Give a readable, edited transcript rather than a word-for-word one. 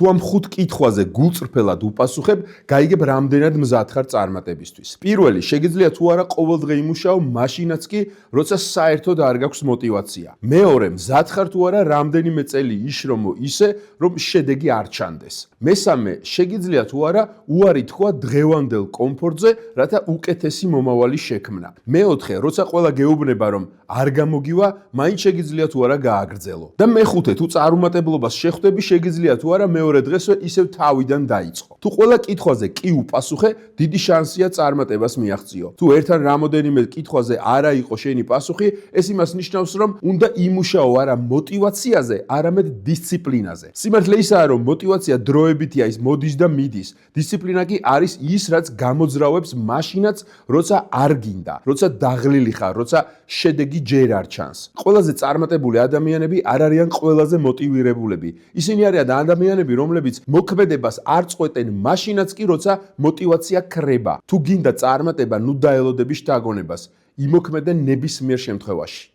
თუ ამ 5 კითხვაზე გულწრფელად უპასუხებ, გაიგებ რამდენად მზად ხარ წარმატებისთვის. პირველი, შეგიძლია თუ არა ყოველდღე იმუშაო, მაშინაც კი, როცა საერთოდ არ გაქვს мотиваცია. მეორე, მზად ხარ თუ არა რამდენიმე წელი იშრომო ისე, რომ შედეგი არ ჩანდეს. მესამე, შეგიძლია თუ არა უარი თქვა დღევანდელ კომფორტზე, რათა უკეთესი მომავალი შექმნა. მეოთხე, როცა ყველა გეუბნება, რომ არ გამოგივა, მაინც შეგიძლია თუ არა გააგრძელო. და მეხუთე, თუ წარუმატებლობას შეხვდები, შეგიძლია თუ არა მეორე დღესვე ისევ თავიდან დაიწყო. თუ ყველა კითხვაზე კი უპასუხე, დიდი შანსია წარმატებას მიაღწიო. თუ ერთ ან რამოდენიმე კითხვაზე არა იყო შენი პასუხი, ეს იმას ნიშნავს, რომ უნდა იმუშაო არა мотиваციაზე, არამედ დისციპლინაზე. სიმართლე ისაა, რომ мотиваცია დროებითია, ის მოდის და მიდის. დისციპლინა კი არის ის, რაც გამოძრავებს მაშინაც, როცა არ გინდა, როცა დაღლილი ხარ, როცა შედეგი ჯერ არ ჩანს. ყველაზე წარმატებული ადამიანები არ არიან ყველაზე მოტივირებულები. ისინი არიან ადამიანები, რომლებიც მოქმედებას არ წყვეტენ მაშინაც კი, როცა мотиваცია ქრება. თუ გინდა წარმატება, ნუ დაელოდები შთაგონებას. იმოქმედე ნებისმიერ შემთხვევაში.